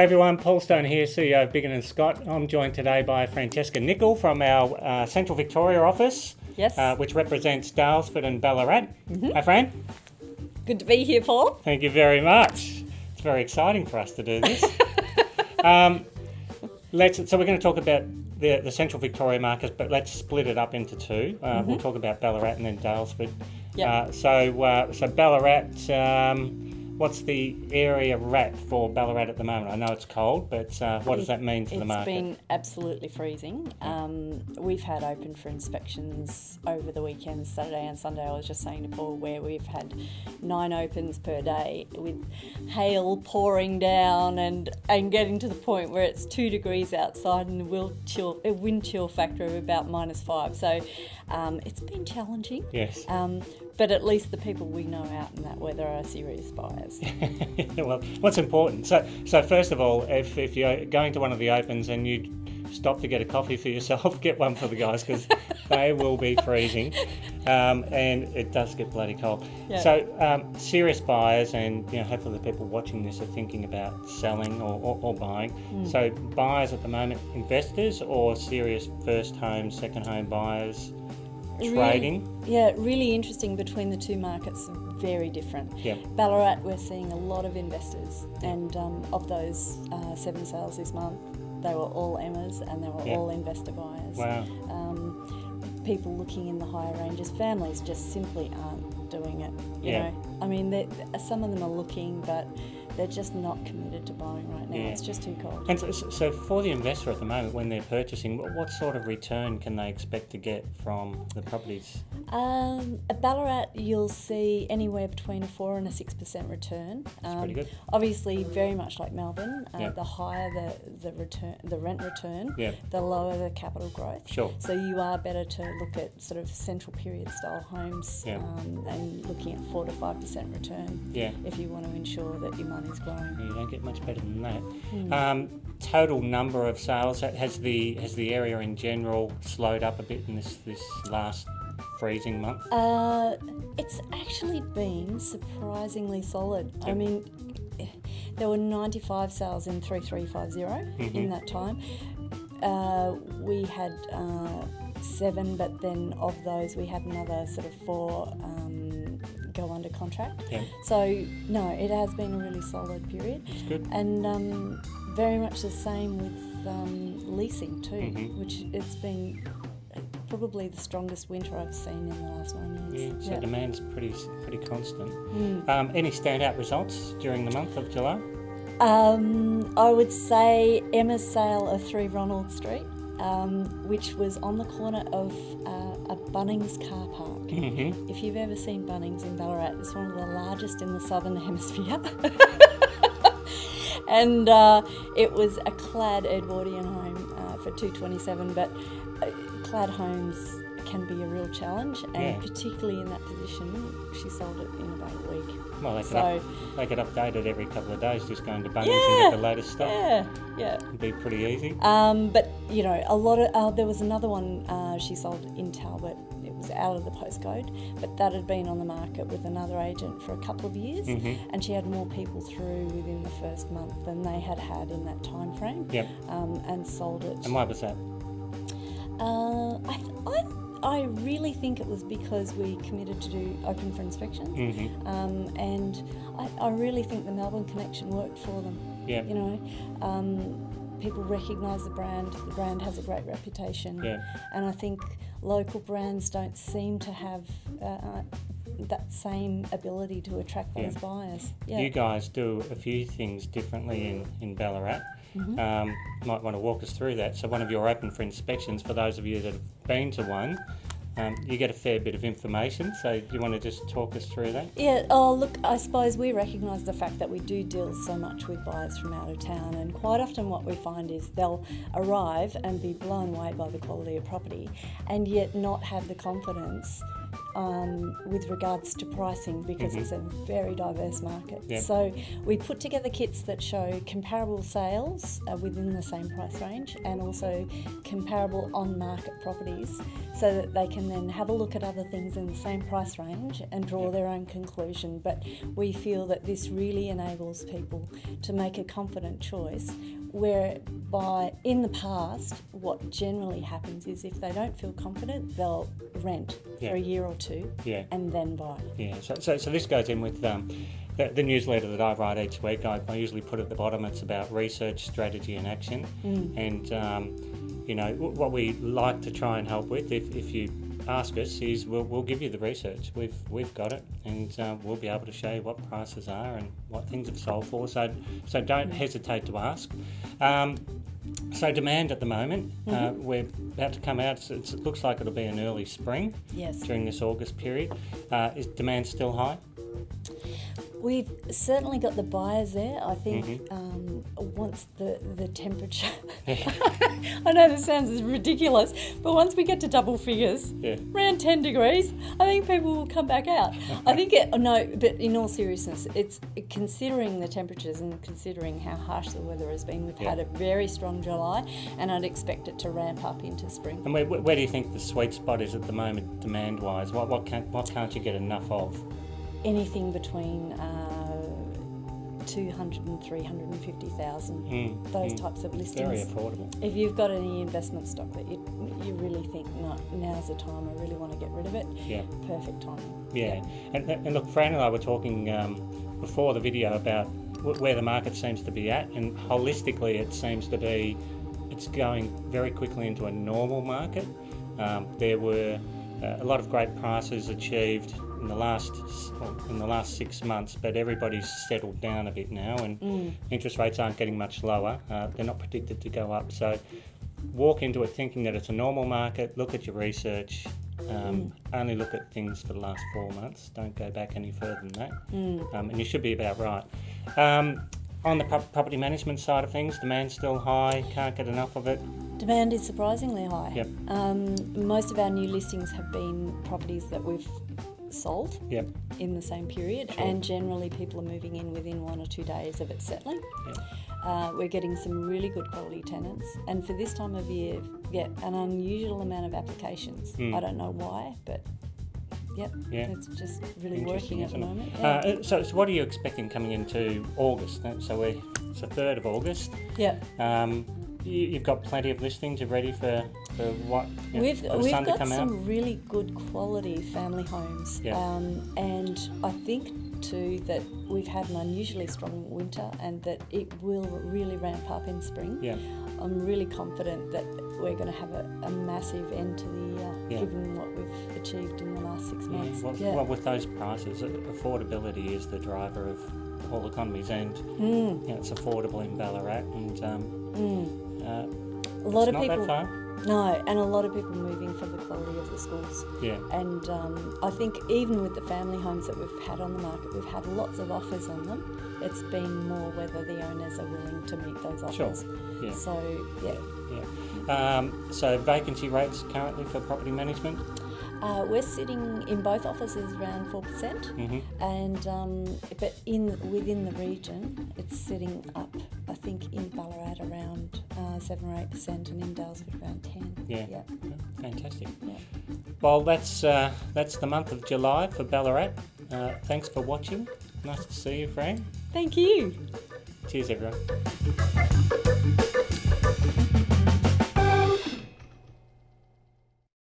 everyone, Paul Stone here, CEO of Biggin and Scott. I'm joined today by Francesca Nicol from our Central Victoria office, which represents Daylesford and Ballarat. Hi, Fran. Good to be here, Paul. Thank you very much. It's very exciting for us to do this. So we're going to talk about the Central Victoria markets, but let's split it up into two. We'll talk about Ballarat and then Daylesford. Yep. So Ballarat, what's the area rat for Ballarat at the moment? I know it's cold, but what does that mean to the market? It's been absolutely freezing. We've had open for inspections over the weekend, Saturday and Sunday. I was just saying to Paul where we've had 9 opens per day with hail pouring down and getting to the point where it's 2 degrees outside and a wind chill factor of about -5. So it's been challenging. Yes. But at least the people we know out in that weather are serious buyers. Well, what's important? So first of all, if you're going to one of the opens and you stop to get a coffee for yourself, get one for the guys because they will be freezing, and it does get bloody cold. Yeah. So serious buyers, and hopefully the people watching this are thinking about selling or buying. So buyers at the moment, investors or serious first home, second home buyers? Trading? Really interesting between the two markets, very different. Yep. Ballarat, we're seeing a lot of investors, and of those 7 sales this month, they were all Emmas and they were all investor buyers. Wow. People looking in the higher ranges, families just simply aren't doing it. You know, I mean, some of them are looking, but they're just not committed to buying right now. It's just too cold. And so for the investor at the moment, when they're purchasing, what sort of return can they expect to get from the properties? At Ballarat, you'll see anywhere between a 4 and a 6% return. That's pretty good. Obviously, very much like Melbourne, the higher the rent return, the lower the capital growth. Sure. So you are better to look at sort of central period style homes and looking at 4 to 5% return if you want to ensure that your money's growing. You don't get much better than that. Total number of sales, has the area in general slowed up a bit in this last freezing month? It's actually been surprisingly solid. I mean, there were 95 sales in 3350 in that time. We had 7, but then of those we had another sort of 4 go under contract. So no, it has been a really solid period. That's good. And very much the same with leasing too, which it's been probably the strongest winter I've seen in the last 9 years. So demand's pretty constant. Any standout results during the month of July? I would say Emma's sale of 3 Ronald Street, which was on the corner of a Bunnings car park. If you've ever seen Bunnings in Ballarat, it's one of the largest in the Southern Hemisphere. And it was a clad Edwardian home for $227, but clad homes can be a real challenge, and particularly in that position, she sold it in about a week. Well, they could update it every couple of days, just going to Bunnings and get the latest stuff. It'd be pretty easy. But a lot of there was another one she sold in Talbot. It was out of the postcode, but that had been on the market with another agent for a couple of years, and she had more people through within the first month than they had in that time frame. And sold it. And why was that? I really think it was because we committed to do open for inspections, and I really think the Melbourne connection worked for them. People recognise the brand has a great reputation, and I think local brands don't seem to have that same ability to attract those buyers. You guys do a few things differently in Ballarat. Might want to walk us through that. So one of your open for inspections, for those of you that have been to one, you get a fair bit of information, so do you want to just talk us through that? Look, I suppose we recognise the fact that we do deal so much with buyers from out of town, and quite often what we find is they'll arrive and be blown away by the quality of property and yet not have the confidence with regards to pricing, because it's a very diverse market. Yep. So we put together kits that show comparable sales within the same price range, and also comparable on-market properties, so that they can then have a look at other things in the same price range and draw their own conclusion. But we feel that this really enables people to make a confident choice, whereby in the past what generally happens is if they don't feel confident, they'll rent for a year or two and then buy. Yeah, so this goes in with the newsletter that I write each week. I usually put at the bottom, it's about research, strategy and action. And you know, what we like to try and help with, if you ask us, is we'll give you the research. We've got it, and we'll be able to show you what prices are and what things have sold for. So don't hesitate to ask. So demand at the moment, we're about to come out. It looks like it'll be an early spring during this August period. Is demand still high? We've certainly got the buyers there. I think once the temperature, I know this sounds ridiculous, but once we get to double figures, around 10 degrees, I think people will come back out. I think, but in all seriousness, it's considering the temperatures and considering how harsh the weather has been, we've had a very strong July, and I'd expect it to ramp up into spring. And where do you think the sweet spot is at the moment, demand-wise? What can't you get enough of? Anything between 200 and 350,000, those types of listings. Very affordable. If you've got any investment stock that you really think, no, now's the time, I really want to get rid of it, perfect timing. Yeah. And look, Fran and I were talking before the video about where the market seems to be at, and holistically it seems to be, it's going very quickly into a normal market. There were a lot of great prices achieved in the last 6 months, but everybody's settled down a bit now, and interest rates aren't getting much lower. They're not predicted to go up. So walk into it thinking that it's a normal market. Look at your research. Only look at things for the last 4 months. Don't go back any further than that. And you should be about right. On the property management side of things, demand's still high. Can't get enough of it. Demand is surprisingly high. Yep. Most of our new listings have been properties that we've sold in the same period, and generally people are moving in within 1 or 2 days of it settling. We're getting some really good quality tenants, and for this time of year, an unusual amount of applications. I don't know why, but it's just really working at the moment. So what are you expecting coming into August? So it's the 3rd of August. You've got plenty of listings. You're ready for what? We've for the sun to got come some out? really good quality family homes, and I think too that we've had an unusually strong winter, and that it will really ramp up in spring. I'm really confident that we're going to have a massive end to the year, given what we've achieved in the last 6 months. Well, with those prices, affordability is the driver of all economies, and it's affordable in Ballarat, and a lot it's of people. Not that far. No, and a lot of people moving for the quality of the schools. And I think even with the family homes that we've had on the market, we've had lots of offers on them. It's been more whether the owners are willing to meet those offers. So vacancy rates currently for property management? We're sitting in both offices around 4%, and but within the region, it's sitting up. I think in Ballarat around 7 or 8%, and in Dalesford around 10. Fantastic. Well, that's the month of July for Ballarat. Thanks for watching. Nice to see you, Fran. Thank you. Cheers, everyone.